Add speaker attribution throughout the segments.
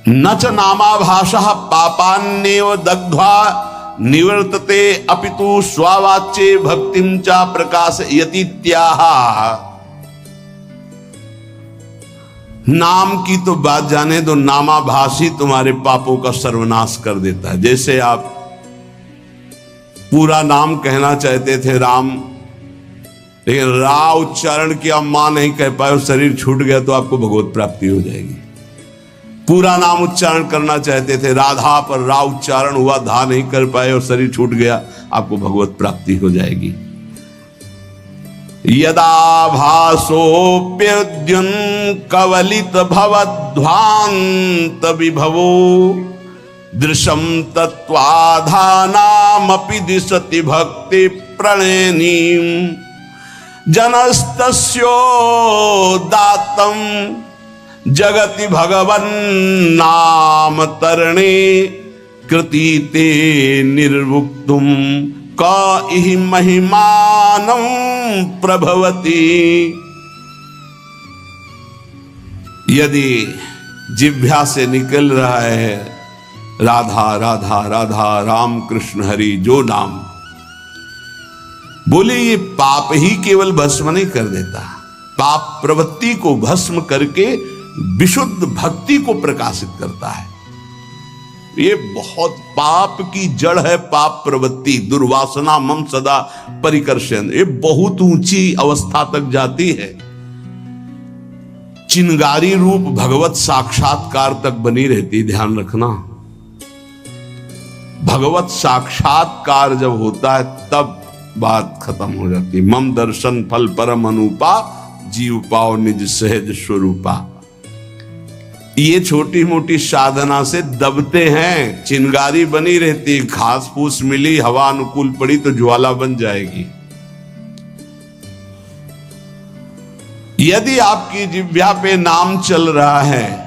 Speaker 1: न च नामाभासः पापान्नेव दग्ध्वा निवर्तते अपितु स्वावाच्ये भक्तिं च प्रकाशयतीत्याह। नाम की तो बात जाने दो, नामाभासी तुम्हारे पापों का सर्वनाश कर देता है। जैसे आप पूरा नाम कहना चाहते थे राम, लेकिन रा उच्चारण किया, मां नहीं कह पाए, शरीर छूट गया तो आपको भगवत प्राप्ति हो जाएगी। पूरा नाम उच्चारण करना चाहते थे राधा, पर रा उच्चारण हुआ, धा नहीं कर पाए और शरीर छूट गया, आपको भगवत प्राप्ति हो जाएगी। यदा भासोप्यद्युन कवलित भवध्वांत विभवो दृशम तत्वाधानामपि दिशति भक्ति प्रणयनीम जनस्तस्योदात्तं जगति भगवन् नाम तरणे कृतीते निर्वक्तुम का इहि महिमानं प्रभवति। यदि जिह्वा से निकल रहा है राधा राधा राधा राम कृष्ण हरि जो नाम, बोले ये पाप ही केवल भस्म नहीं कर देता, पाप प्रवृत्ति को भस्म करके विशुद्ध भक्ति को प्रकाशित करता है। ये बहुत पाप की जड़ है पाप प्रवृत्ति, दुर्वासना मम सदा परिकर्षण, ये बहुत ऊंची अवस्था तक जाती है, चिंगारी रूप भगवत साक्षात्कार तक बनी रहती। ध्यान रखना, भगवत साक्षात्कार जब होता है तब बात खत्म हो जाती। मम दर्शन फल परम अनुपा जीव पाओ निज सहज स्वरूपा। ये छोटी मोटी साधना से दबते हैं, चिंगारी बनी रहती, घास फूस मिली, हवा अनुकूल पड़ी तो ज्वाला बन जाएगी। यदि आपकी जिह्वा पे नाम चल रहा है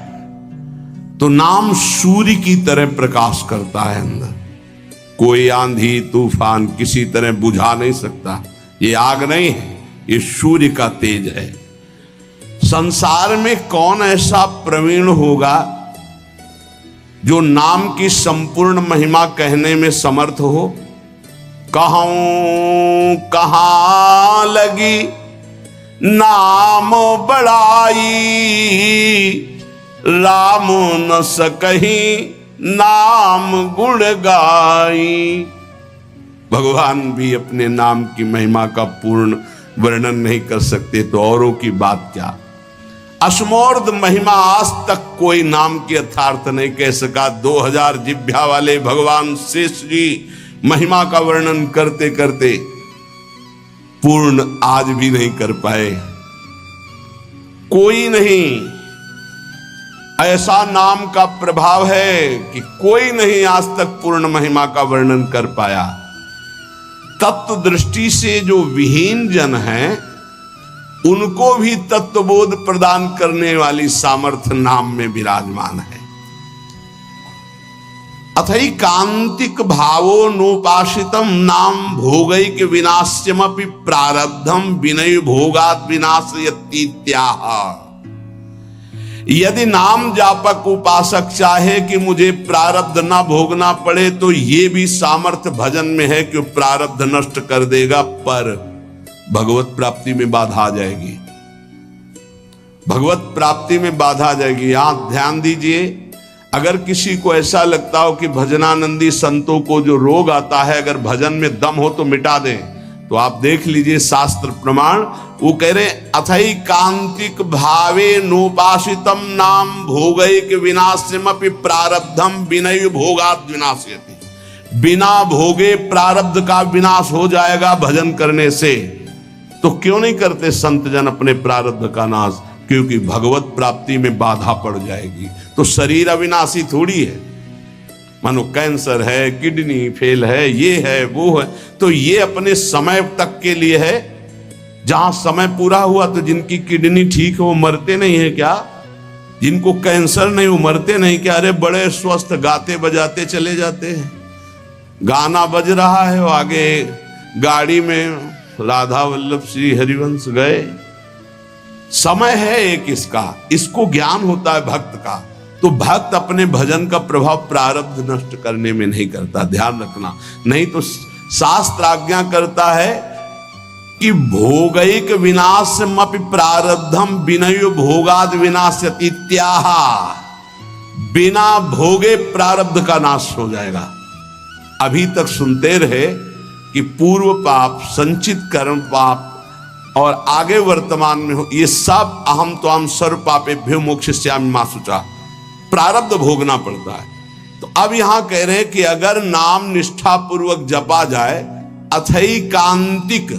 Speaker 1: तो नाम सूर्य की तरह प्रकाश करता है अंदर। कोई आंधी तूफान किसी तरह बुझा नहीं सकता। ये आग नहीं है, ये सूर्य का तेज है। संसार में कौन ऐसा प्रवीण होगा जो नाम की संपूर्ण महिमा कहने में समर्थ हो? कहूं कहां लगी नाम बड़ाई, राम न सकही नाम गुण गाई। भगवान भी अपने नाम की महिमा का पूर्ण वर्णन नहीं कर सकते तो औरों की बात क्या। असमोर्ध महिमा आज तक कोई नाम के यथार्थ नहीं कह सका। 2000 जिह्वा वाले भगवान शेष जी महिमा का वर्णन करते करते पूर्ण आज भी नहीं कर पाए। कोई नहीं, ऐसा नाम का प्रभाव है कि कोई नहीं आज तक पूर्ण महिमा का वर्णन कर पाया। तत्व दृष्टि से जो विहीन जन हैं उनको भी तत्वबोध प्रदान करने वाली सामर्थ्य नाम में विराजमान है। अथई कांतिक भावो नोपासितम नाम भोगैक विनाश्यमपि प्रारब्धम विनय भोगात् विनाशयतीत्याह। यदि नाम जापक उपासक चाहे कि मुझे प्रारब्ध ना भोगना पड़े तो ये भी सामर्थ्य भजन में है कि प्रारब्ध नष्ट कर देगा, पर भगवत प्राप्ति में बाधा आ जाएगी। भगवत प्राप्ति में बाधा आ जाएगी। यहां ध्यान दीजिए, अगर किसी को ऐसा लगता हो कि भजनानंदी संतों को जो रोग आता है अगर भजन में दम हो तो मिटा दें, तो आप देख लीजिए शास्त्र प्रमाण। वो कह रहे अथई कांतिक भावे नोपासितम नाम भोगैक विनाश्यमपि प्रारब्धम विनय भोगात् विनाशयति। बिना भोगे प्रारब्ध का विनाश हो जाएगा भजन करने से। तो क्यों नहीं करते संत जन अपने प्रारब्ध का नाश? क्योंकि भगवत प्राप्ति में बाधा पड़ जाएगी। तो शरीर अविनाशी थोड़ी है। मानो कैंसर है, किडनी फेल है, ये है वो है, तो ये अपने समय तक के लिए है। जहां समय पूरा हुआ तो जिनकी किडनी ठीक है वो मरते नहीं है क्या? जिनको कैंसर नहीं वो मरते नहीं क्या? अरे बड़े स्वस्थ गाते बजाते चले जाते हैं। गाना बज रहा है, वो आगे गाड़ी में राधा वल्लभ श्री हरिवंश गए। समय है एक इसका, इसको ज्ञान होता है भक्त का। तो भक्त अपने भजन का प्रभाव प्रारब्ध नष्ट करने में नहीं करता, ध्यान रखना। नहीं तो शास्त्र आज्ञा करता है कि भोगैक विनाशमपि प्रारब्धम विनयो भोगाद विनाश्यति त्याह। बिना भोगे प्रारब्ध का नाश हो जाएगा। अभी तक सुनते रहे कि पूर्व पाप, संचित कर्म पाप और आगे वर्तमान में हो, ये सब अहम त्वाम सर्व पापेभ्यो मोक्षयिष्यामि मा शुचा, प्रारब्ध भोगना पड़ता है। तो अब यहां कह रहे हैं कि अगर नाम निष्ठा पूर्वक जपा जाए, अथैकांतिक,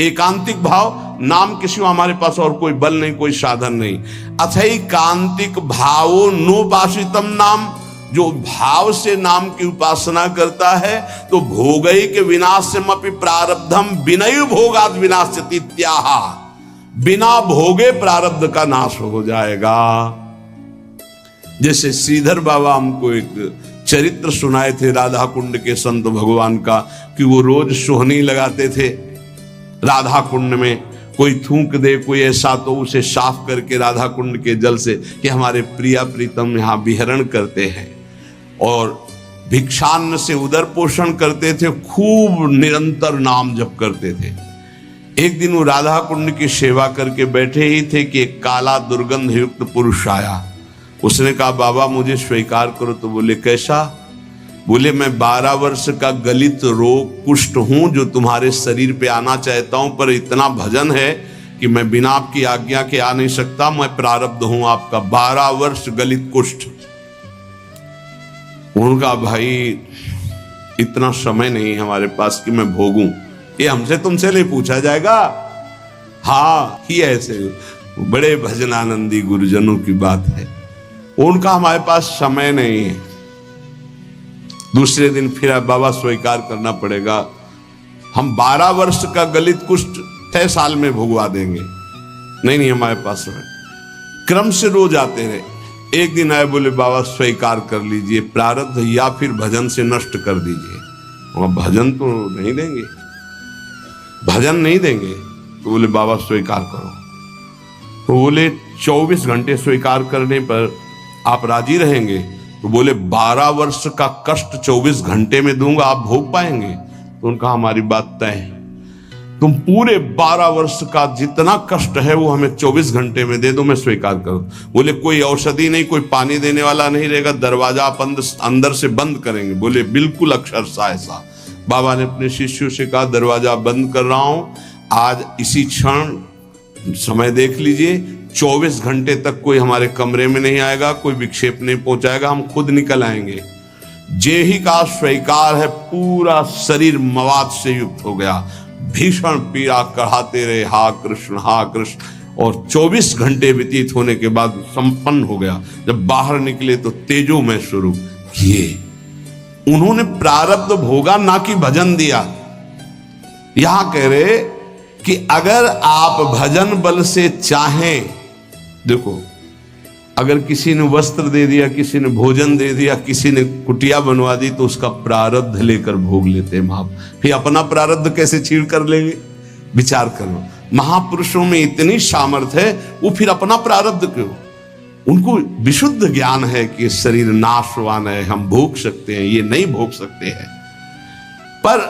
Speaker 1: एकांतिक भाव, नाम किसी हमारे पास और कोई बल नहीं, कोई साधन नहीं, अथैकांतिक भावो नोपासितम नाम, जो भाव से नाम की उपासना करता है तो भोगैक विनाशमपि प्रारब्धम विनय भोगाद विनाश्यति त्याह। बिना भोगे प्रारब्ध का नाश हो जाएगा। जैसे श्रीधर बाबा हमको एक चरित्र सुनाए थे राधा कुंड के संत भगवान का, कि वो रोज सोहनी लगाते थे राधा कुंड में। कोई थूक दे कोई ऐसा तो उसे साफ करके राधा कुंड के जल से, कि हमारे प्रिया प्रीतम यहाँ विहरण करते हैं। और भिक्षान्न से उदर पोषण करते थे, खूब निरंतर नाम जप करते थे। एक दिन वो राधा कुंड की सेवा करके बैठे ही थे कि एक काला दुर्गंध युक्त पुरुष आया। उसने कहा, बाबा मुझे स्वीकार करो। तो बोले, कैसा? बोले, मैं 12 वर्ष का गलित रोग कुष्ठ हूं, जो तुम्हारे शरीर पे आना चाहता हूं, पर इतना भजन है कि मैं बिना आपकी आज्ञा के आ नहीं सकता। मैं प्रारब्ध हूं आपका, 12 वर्ष गलित कुष्ठ। उनका, भाई इतना समय नहीं हमारे पास कि मैं भोगूं, ये हमसे तुमसे नहीं पूछा जाएगा। हाँ, ये ऐसे बड़े भजनानंदी गुरुजनों की बात है। उनका हमारे पास समय नहीं है। दूसरे दिन फिर बाबा स्वीकार करना पड़ेगा, हम 12 वर्ष का गलित कुष्ठ 6 साल में भुगवा देंगे। नहीं हमारे पास समय। क्रम से रोज आते रहे। एक दिन आए, बोले, बाबा स्वीकार कर लीजिए, प्रारब्ध या फिर भजन से नष्ट कर दीजिए। और भजन तो नहीं देंगे, भजन नहीं देंगे। तो बोले, बाबा स्वीकार करो। तो बोले, 24 घंटे स्वीकार करने पर आप राजी रहेंगे? तो बोले, 12 वर्ष का कष्ट 24 घंटे में दूंगा, आप भोग पाएंगे? तो उनका, हमारी बात तय है। तुम पूरे 12 वर्ष का जितना कष्ट है वो हमें 24 घंटे में दे दो, मैं स्वीकार करूं। बोले, कोई औषधि नहीं, कोई पानी देने वाला नहीं रहेगा, दरवाजा अंदर से बंद करेंगे। बोले, बिल्कुल अक्षरशः ऐसा। बाबा ने अपने शिष्यों से कहा, दरवाजा बंद कर रहा हूं, आज इसी क्षण समय देख लीजिए, 24 घंटे तक कोई हमारे कमरे में नहीं आएगा, कोई विक्षेप नहीं पहुंचाएगा, हम खुद निकल आएंगे। जे ही का स्वीकार है, पूरा शरीर मवाद से युक्त हो गया, भीषण पीड़ा कराते रहे, हा कृष्ण हा कृष्ण। और 24 घंटे व्यतीत होने के बाद संपन्न हो गया। जब बाहर निकले तो तेजोमय स्वरूप किए। उन्होंने प्रारब्ध भोगा, ना कि भजन दिया। यहां कह रहे कि अगर आप भजन बल से चाहें, देखो, अगर किसी ने वस्त्र दे दिया, किसी ने भोजन दे दिया, किसी ने कुटिया बनवा दी, तो उसका प्रारब्ध लेकर भोग लेते हैं महाप। फिर अपना प्रारब्ध कैसे छीड़ कर लेंगे? विचार करो। महापुरुषों में इतनी सामर्थ्य है, वो फिर अपना प्रारब्ध क्यों? उनको विशुद्ध ज्ञान है कि शरीर नाशवान है, हम भोग सकते हैं, ये नहीं भोग सकते हैं। पर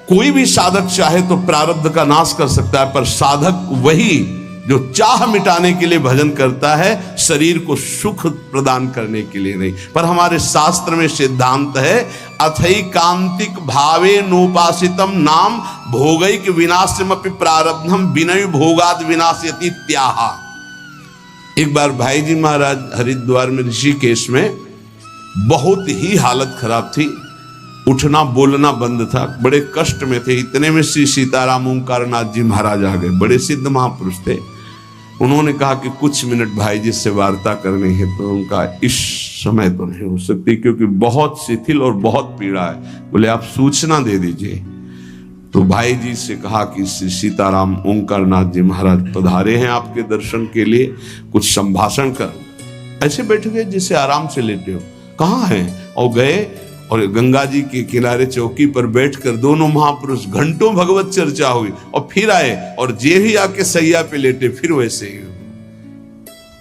Speaker 1: कोई भी साधक चाहे तो प्रारब्ध का नाश कर सकता है, पर साधक वही जो चाह मिटाने के लिए भजन करता है, शरीर को सुख प्रदान करने के लिए नहीं। पर हमारे शास्त्र में सिद्धांत है, अथैकांतिक भावे नोपासितम नाम भोगैक विनाशमपि प्रारब्धम विनय भोगाद विनाश्यति त्याह। एक बार भाई जी महाराज हरिद्वार में ऋषिकेश में बहुत ही हालत खराब थी, उठना बोलना बंद था, बड़े कष्ट में थे। इतने में श्री सीताराम ओंकारनाथ जी महाराज आ गए, बड़े सिद्ध महापुरुष थे। उन्होंने कहा कि कुछ मिनट भाई जी से वार्ता करनी है। तो उनका, इस समय तो नहीं हो सकती, क्योंकि बहुत शिथिल और बहुत पीड़ा है। बोले, आप सूचना दे दीजिए। तो भाई जी से कहा कि श्री सीताराम ओंकारनाथ जी महाराज पधारे हैं आपके दर्शन के लिए, कुछ संभाषण कर। ऐसे बैठ गए जिसे आराम से लेटे हो। कहाँ हैं? और गए और गंगा जी के किनारे चौकी पर बैठकर दोनों महापुरुष घंटों भगवत चर्चा हुई। और फिर आए और जे ही आके सैया पे लेटे, फिर वैसे ही।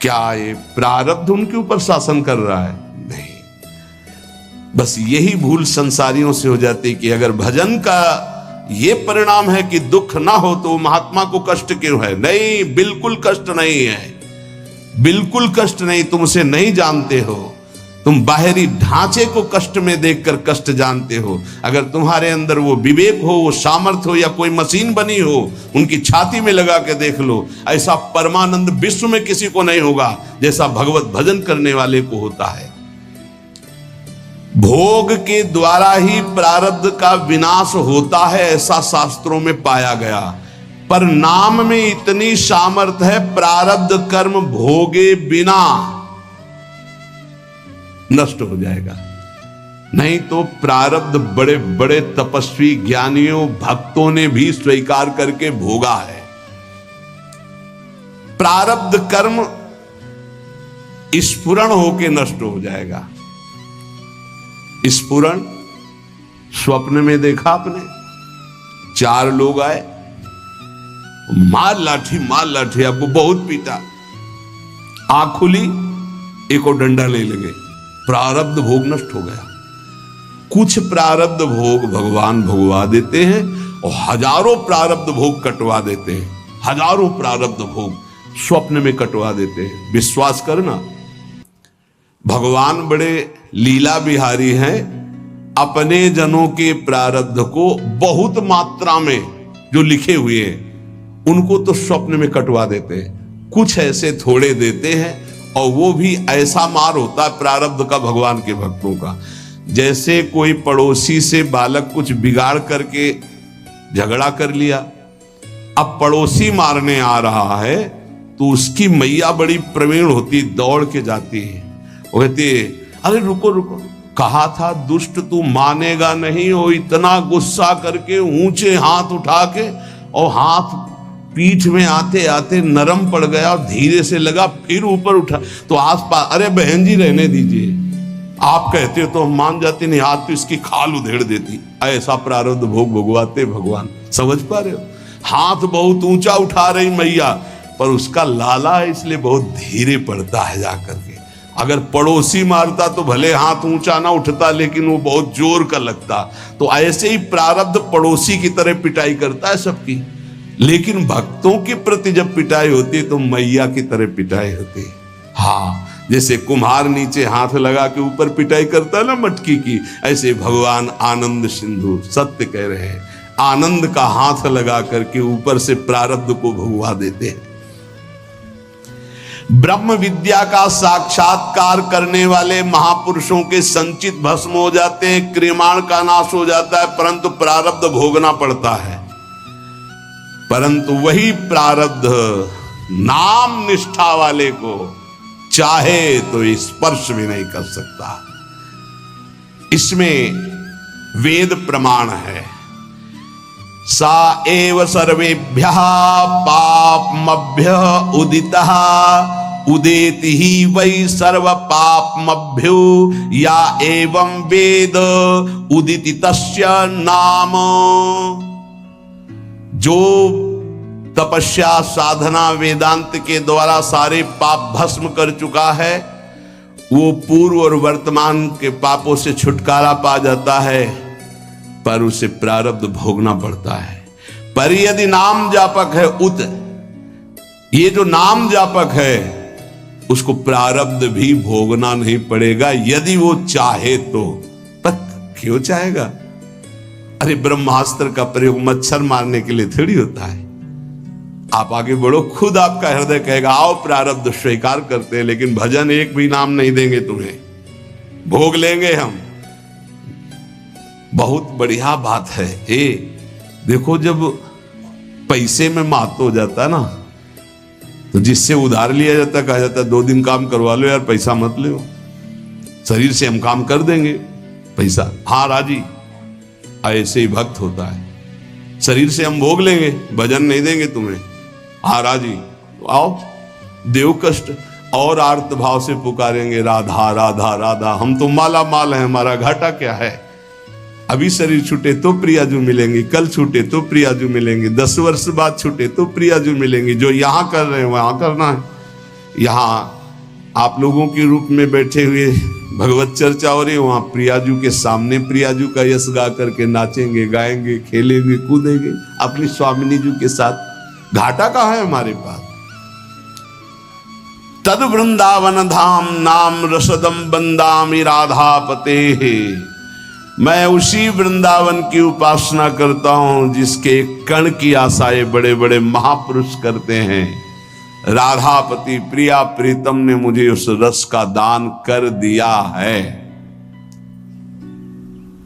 Speaker 1: क्या ये प्रारब्ध उनके ऊपर शासन कर रहा है? नहीं। बस यही भूल संसारियों से हो जाती कि अगर भजन का ये परिणाम है कि दुख ना हो तो महात्मा को कष्ट क्यों है? नहीं, बिल्कुल कष्ट नहीं है, बिल्कुल कष्ट नहीं। तुम उसे नहीं जानते हो, तुम बाहरी ढांचे को कष्ट में देखकर कष्ट जानते हो। अगर तुम्हारे अंदर वो विवेक हो, वो सामर्थ्य हो, या कोई मशीन बनी हो, उनकी छाती में लगा के देख लो, ऐसा परमानंद विश्व में किसी को नहीं होगा जैसा भगवत भजन करने वाले को होता है। भोग के द्वारा ही प्रारब्ध का विनाश होता है, ऐसा शास्त्रों में पाया गया। पर नाम में इतनी सामर्थ्य है, प्रारब्ध कर्म भोगे बिना नष्ट हो जाएगा। नहीं तो प्रारब्ध बड़े बड़े तपस्वी ज्ञानियों भक्तों ने भी स्वीकार करके भोगा है। प्रारब्ध कर्म स्फुरण होके नष्ट हो जाएगा। स्फुरण स्वप्न में देखा आपने, 4 लोग आए, मार लाठी आपको बहुत पीटा, आंख खुली, एक और डंडा ले लगे, प्रारब्ध भोग नष्ट हो गया। कुछ प्रारब्ध भोग भगवान भोगवा देते हैं और हजारों प्रारब्ध भोग कटवा देते हैं। हजारों प्रारब्ध भोग स्वप्न में कटवा देते हैं। विश्वास करना, भगवान बड़े लीला बिहारी हैं। अपने जनों के प्रारब्ध को बहुत मात्रा में जो लिखे हुए हैं उनको तो स्वप्न में कटवा देते हैं। कुछ ऐसे थोड़े देते हैं, और वो भी ऐसा मार होता है प्रारब्ध का भगवान के भक्तों का, जैसे कोई पड़ोसी से बालक कुछ बिगाड़ करके झगड़ा कर लिया, अब पड़ोसी मारने आ रहा है तो उसकी मैया बड़ी प्रवीण होती, दौड़ के जाती है, वो कहती है अरे रुको रुको, कहा था दुष्ट तू मानेगा नहीं। वो इतना गुस्सा करके ऊंचे हाथ उठा के, और हाथ पीठ में आते आते नरम पड़ गया और धीरे से लगा, फिर ऊपर उठा तो आसपास, अरे बहन जी रहने दीजिए, आप कहते हो तो हम मान जाते, नहीं हाथ तो इसकी खाल उधेड़ देती। ऐसा प्रारब्ध भोग भोगवाते भगवान। समझ पा रहे हो? हाथ बहुत ऊंचा उठा रही मैया, पर उसका लाला है इसलिए बहुत धीरे पड़ता है जाकर के। अगर पड़ोसी मारता तो भले हाथ ऊंचा ना उठता, लेकिन वो बहुत जोर का लगता। तो ऐसे ही प्रारब्ध पड़ोसी की तरह पिटाई करता है सबकी, लेकिन भक्तों के प्रति जब पिटाई होती है तो मैया की तरह पिटाई होती है। हाँ, जैसे कुम्हार नीचे हाथ लगा के ऊपर पिटाई करता है ना मटकी की, ऐसे भगवान आनंद सिंधु सत्य कह रहे हैं, आनंद का हाथ लगा करके ऊपर से प्रारब्ध को भगवा देते हैं। ब्रह्म विद्या का साक्षात्कार करने वाले महापुरुषों के संचित भस्म हो जाते हैं, क्रियमाण का नाश हो जाता है, परंतु प्रारब्ध भोगना पड़ता है। परंतु वही प्रारब्ध नाम निष्ठा वाले को चाहे तो स्पर्श भी नहीं कर सकता। इसमें वेद प्रमाण है, सा एव सर्वेभ्यः पापमभ्यः उदितः उदेति ही वै सर्व पापमभ्यो या एवं वेद उदिति तस्य नाम। जो तपस्या साधना वेदांत के द्वारा सारे पाप भस्म कर चुका है, वो पूर्व और वर्तमान के पापों से छुटकारा पा जाता है, पर उसे प्रारब्ध भोगना पड़ता है। पर यदि नाम जापक है ये जो नाम जापक है उसको प्रारब्ध भी भोगना नहीं पड़ेगा, यदि वो चाहे तो। पर क्यों चाहेगा? अरे ब्रह्मास्त्र का प्रयोग मच्छर मारने के लिए थोड़ी होता है। आप आगे बढ़ो, खुद आपका हृदय कहेगा आओ प्रारब्ध स्वीकार करते हैं, लेकिन भजन एक भी नाम नहीं देंगे तुम्हें, भोग लेंगे हम। बहुत बढ़िया बात है। देखो, जब पैसे में मात हो जाता है ना, तो जिससे उधार लिया जाता है, कहा जाता है 2 दिन काम करवा लो यार, पैसा मत लो, शरीर से हम काम कर देंगे, पैसा हाँ राजी। ऐसे ही भक्त होता है, शरीर से हम भोग लेंगे, भजन नहीं देंगे तुम्हें, हाँ राजी, आओ देव कष्ट। और आर्त भाव से पुकारेंगे राधा राधा राधा, हम तो माला माल हैं, हमारा घाटा क्या है। अभी शरीर छूटे तो प्रियाजू मिलेंगे, कल छूटे तो प्रियाजू मिलेंगे, 10 वर्ष बाद छूटे तो प्रियाजू मिलेंगे। जो यहां कर रहे हैं वहां करना है, यहाँ आप लोगों के रूप में बैठे हुए भगवत चर्चा हो रही है, वहां प्रियाजू के सामने प्रियाजू का यश गा करके नाचेंगे, गाएंगे, खेलेंगे, कूदेंगे अपनी स्वामिनी जी के साथ। घाटा कहाँ है हमारे पास? तद वृंदावन धाम नाम रसदम बंदामि राधापते। मैं उसी वृंदावन की उपासना करता हूं जिसके कण की आशाएं बड़े बड़े महापुरुष करते हैं। राधापति प्रिया प्रीतम ने मुझे उस रस का दान कर दिया है।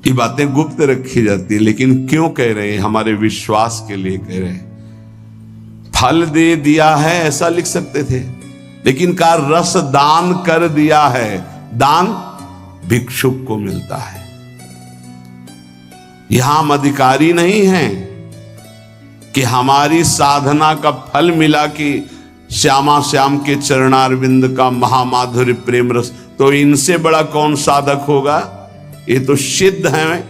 Speaker 1: ये बातें गुप्त रखी जाती है, लेकिन क्यों कह रहे हैं? हमारे विश्वास के लिए कह रहे हैं। फल दे दिया है ऐसा लिख सकते थे, लेकिन का रस दान कर दिया है। दान भिक्षुक को मिलता है। यहां हम अधिकारी नहीं हैं कि हमारी साधना का फल मिला कि श्यामा श्याम के चरणारविंद का महामाधुर्य प्रेम रस, तो इनसे बड़ा कौन साधक होगा? ये तो सिद्ध है।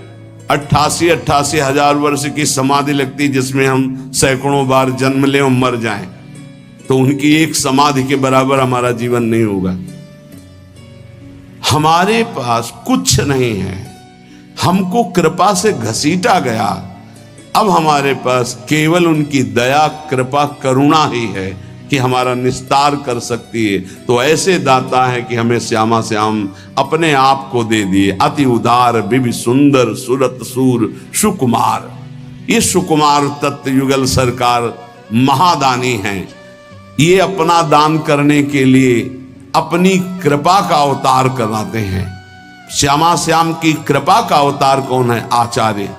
Speaker 1: 88 हजार वर्ष की समाधि लगती जिसमें हम सैकड़ों बार जन्म लें और मर जाएं, तो उनकी एक समाधि के बराबर हमारा जीवन नहीं होगा। हमारे पास कुछ नहीं है, हमको कृपा से घसीटा गया। अब हमारे पास केवल उनकी दया, कृपा, करुणा ही है कि हमारा निस्तार कर सकती है। तो ऐसे दाता है कि हमें श्यामा श्याम अपने आप को दे दिए। अति उदार बिभि सुंदर सुरत सूर सुकुमार। ये सुकुमार तत्व युगल सरकार महादानी हैं। ये अपना दान करने के लिए अपनी कृपा का अवतार कराते हैं। श्यामा श्याम की कृपा का अवतार कौन है? आचार्य।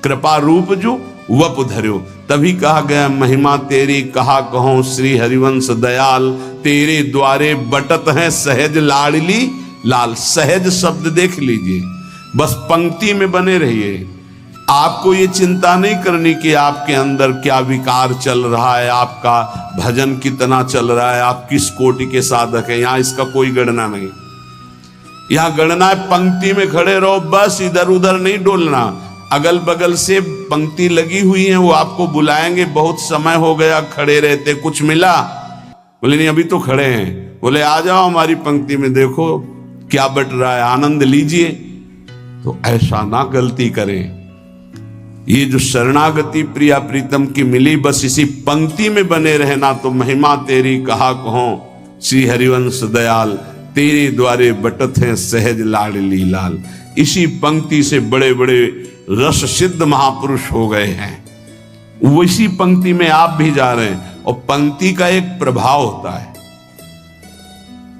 Speaker 1: कृपा रूप जो वप धर्यो। तभी कहा गया महिमा तेरी कहा कहो श्री हरिवंश दयाल, तेरे द्वारे बटत हैं सहज लाडली लाल। सहज शब्द देख लीजिए, बस पंक्ति में बने रहिए। आपको ये चिंता नहीं करनी कि आपके अंदर क्या विकार चल रहा है, आपका भजन कितना चल रहा है, आप किस कोटि के साधक हैं। यहां इसका कोई गणना नहीं। यहां गणना है पंक्ति में खड़े रहो, बस इधर उधर नहीं डोलना। अगल बगल से पंक्ति लगी हुई है, वो आपको बुलाएंगे। बहुत समय हो गया खड़े रहते, कुछ मिला? बोले नहीं, अभी तो खड़े हैं। बोले आ जाओ हमारी पंक्ति में, देखो क्या बट रहा है, आनंद लीजिए। तो ऐसा ना गलती करें। ये जो शरणागति प्रिया प्रीतम की मिली, बस इसी पंक्ति में बने रहना। तो महिमा तेरी कहा कहो श्री हरिवंश दयाल, तेरे द्वारे बटत हैं सहज लाडली लाल। इसी पंक्ति से बड़े बड़े रस सिद्ध महापुरुष हो गए हैं। वैसी पंक्ति में आप भी जा रहे हैं। और पंक्ति का एक प्रभाव होता है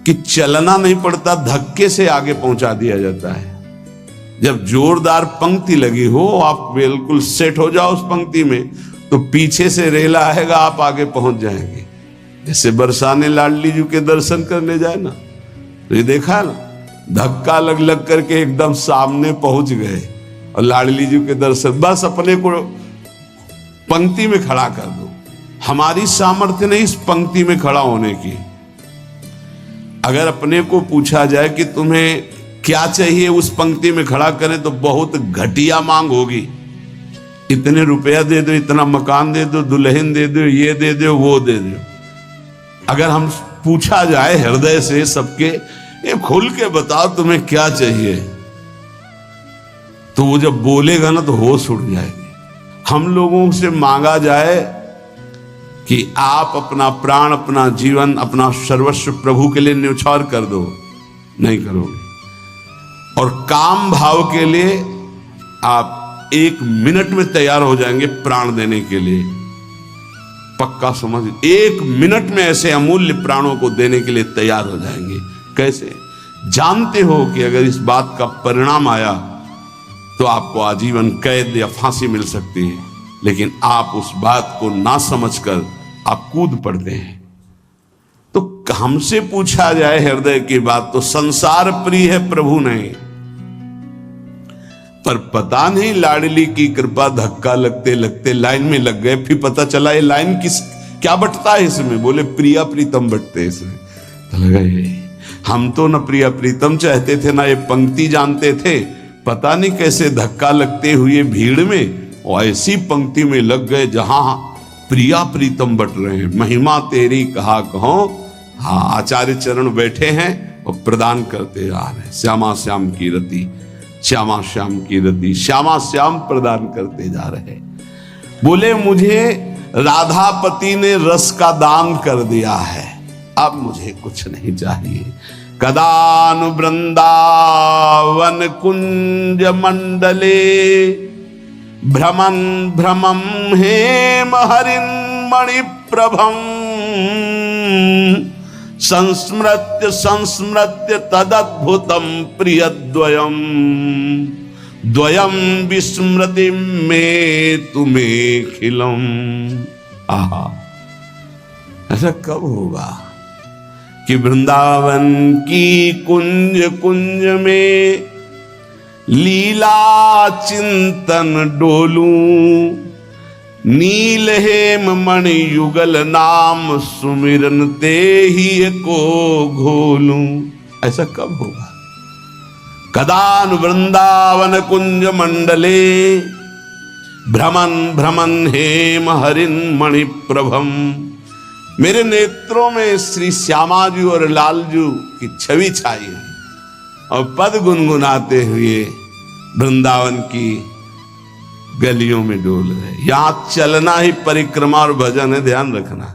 Speaker 1: कि चलना नहीं पड़ता, धक्के से आगे पहुंचा दिया जाता है। जब जोरदार पंक्ति लगी हो, आप बिल्कुल सेट हो जाओ उस पंक्ति में, तो पीछे से रेला आएगा, आप आगे पहुंच जाएंगे। जैसे बरसाने लाडली जी के दर्शन करने जाए ना, तो ये देखा ना, धक्का लग लग करके एकदम सामने पहुंच गए। और लाडली जी के दर्शन, बस अपने को पंक्ति में खड़ा कर दो। हमारी सामर्थ्य नहीं इस पंक्ति में खड़ा होने की। अगर अपने को पूछा जाए कि तुम्हें क्या चाहिए उस पंक्ति में खड़ा करें, तो बहुत घटिया मांग होगी। इतने रुपया दे दो, इतना मकान दे दो, दुल्हन दे दो, ये दे दो, वो दे दो। अगर हम पूछा जाए हृदय से सबके, ये खुल के बताओ तुम्हें क्या चाहिए, तो वो जब बोलेगा ना तो होश उड़ जाएगी। हम लोगों से मांगा जाए कि आप अपना प्राण, अपना जीवन, अपना सर्वस्व प्रभु के लिए न्यौछावर कर दो, नहीं करोगे। और काम भाव के लिए आप 1 मिनट में तैयार हो जाएंगे प्राण देने के लिए। पक्का समझ, 1 मिनट में ऐसे अमूल्य प्राणों को देने के लिए तैयार हो जाएंगे। कैसे? जानते हो कि अगर इस बात का परिणाम आया तो आपको आजीवन कैद या फांसी मिल सकती है, लेकिन आप उस बात को ना समझकर आप कूद पड़ते हैं। तो हमसे पूछा जाए हृदय की बात, तो संसार प्रिय है प्रभु नहीं। पर पता नहीं लाडली की कृपा, धक्का लगते लगते लाइन में लग गए। फिर पता चला ये लाइन किस क्या बटता है इसमें? बोले प्रिया प्रीतम बटते हैं इसमें। तो लगा ये हम तो न प्रिया प्रीतम चाहते थे, ना ये पंक्ति जानते थे। पता नहीं कैसे धक्का लगते हुए भीड़ में और ऐसी पंक्ति में लग गए जहां प्रिया प्रीतम बट रहे हैं। महिमा तेरी कहा कहो हाँ, आचार्य चरण बैठे हैं और प्रदान करते जा रहे हैं। श्यामा श्याम की रति, श्यामा श्याम की रति, श्यामा श्याम प्रदान करते जा रहे हैं। बोले मुझे राधापति ने रस का दान कर दिया है, अब मुझे कुछ नहीं चाहिए। कदानु वृंदावन कुंज मंडले भ्रमन भ्रमम हेम हरिन मणिप्रभम संस्मृत्य संस्मृत्य तदद्भुतम प्रियद्वयम द्वयम विस्मृति में तुम्हें खिलम। आहा, ऐसा कब होगा कि वृंदावन की कुंज कुंज में लीला चिंतन डोलूं, नील हेम मणि युगल नाम सुमिरन ते ही को घोलूं। ऐसा कब होगा? कदान वृंदावन कुंज मंडले भ्रमन भ्रमन हेम हरिन मणि प्रभम। मेरे नेत्रों में श्री श्यामा जी और लालजू की छवि छाई है और पद गुनगुनाते हुए वृंदावन की गलियों में डोल रहे। यहां चलना ही परिक्रमा और भजन है, ध्यान रखना।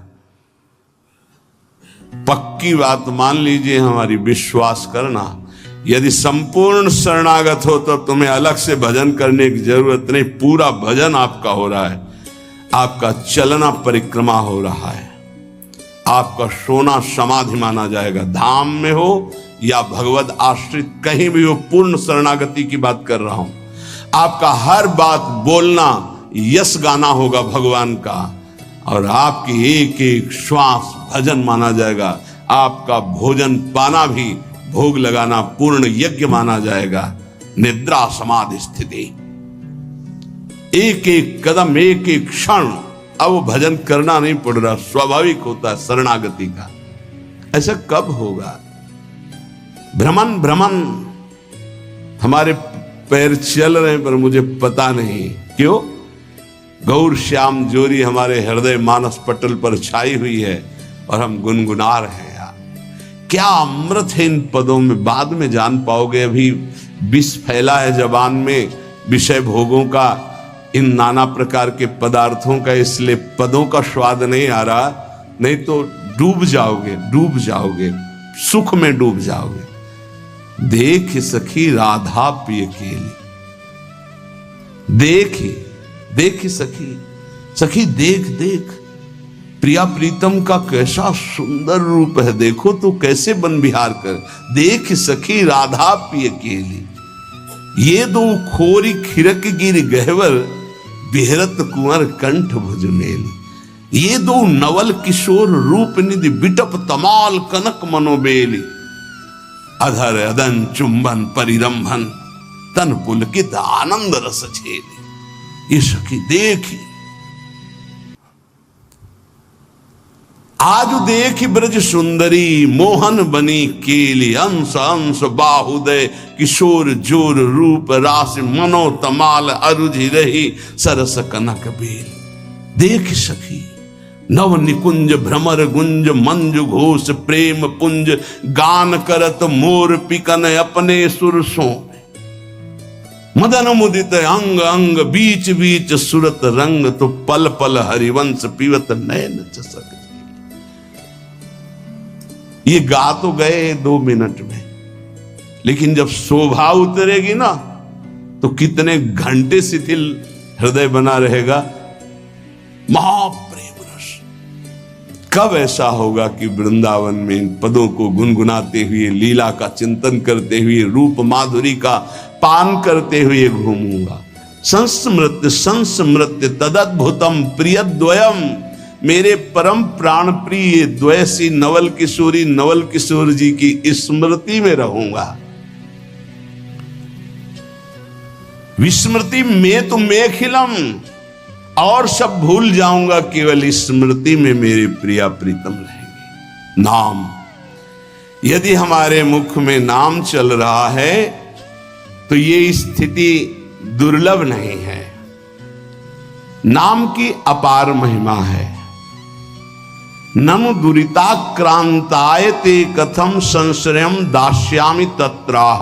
Speaker 1: पक्की बात मान लीजिए हमारी, विश्वास करना। यदि संपूर्ण शरणागत हो तो तुम्हें अलग से भजन करने की जरूरत नहीं। पूरा भजन आपका हो रहा है, आपका चलना परिक्रमा हो रहा है, आपका सोना समाधि माना जाएगा। धाम में हो या भगवत आश्रित कहीं भी हो, पूर्ण शरणागति की बात कर रहा हूं। आपका हर बात बोलना यश गाना होगा भगवान का, और आपकी एक एक श्वास भजन माना जाएगा। आपका भोजन पाना भी भोग लगाना पूर्ण यज्ञ माना जाएगा। निद्रा समाधि स्थिति, एक एक कदम एक एक क्षण अब भजन करना नहीं पड़ रहा, स्वाभाविक होता है शरणागति का। ऐसा कब होगा? भ्रमण भ्रमण हमारे पैर चल रहे हैं पर मुझे पता नहीं क्यों। गौर श्याम जोरी हमारे हृदय मानस पटल पर छाई हुई है और हम गुनगुना रहे हैं। क्या अमृत है इन पदों में, बाद में जान पाओगे। अभी विष फैला है जबान में विषय भोगों का, इन नाना प्रकार के पदार्थों का, इसलिए पदों का स्वाद नहीं आ रहा। नहीं तो डूब जाओगे, डूब जाओगे, सुख में डूब जाओगे। देख सखी राधा पिय केली, देख सखी, सखी देख देख प्रिया प्रीतम का कैसा सुंदर रूप है, देखो तो कैसे बन बिहार कर। देख सखी राधा पिय केली, ये दो खोरी खिरक गिर गहवर बिहरत कुंवर कंठ भुज मेली। ये दो नवल किशोर रूप निधि बिटप तमाल कनक मनोबेली। अधर अदन चुंबन परिरंभन तन पुलकित आनंद रस छेली। ये सखी देखी, आज देखी ब्रज सुंदरी मोहन बनी केली। अंश अंश बाहुदय किशोर जोर रूप रास मनो तमाल अरुझि रही सरस कनक बेल। देख सखी नव निकुंज भ्रमर गुंज मंजु घोष प्रेम पुंज गान करत मोर पिकन अपने सुरसों। मदन मुदित अंग अंग बीच बीच सुरत रंग तो पल पल हरिवंश पीवत नयन चसक। ये गा तो गए 2 मिनट में, लेकिन जब शोभा उतरेगी ना तो कितने घंटे शिथिल हृदय बना रहेगा। महाप्रेम रस कब ऐसा होगा कि वृंदावन में इन पदों को गुनगुनाते हुए, लीला का चिंतन करते हुए, रूप माधुरी का पान करते हुए घूमूंगा। संस्मृत्य संस्मृत्य तदद्भुतम प्रियद्वयम, मेरे परम प्राण प्रिय द्वैसी नवल किशोरी नवल किशोर जी की स्मृति में रहूंगा। विस्मृति में तो मैं खिलम, और सब भूल जाऊंगा, केवल स्मृति में मेरे प्रिया प्रीतम रहेंगे। नाम, यदि हमारे मुख में नाम चल रहा है तो ये स्थिति दुर्लभ नहीं है। नाम की अपार महिमा है। ननु दुरिताक्रांताय ते कथम संश्रयम दास्यामि तत्राह।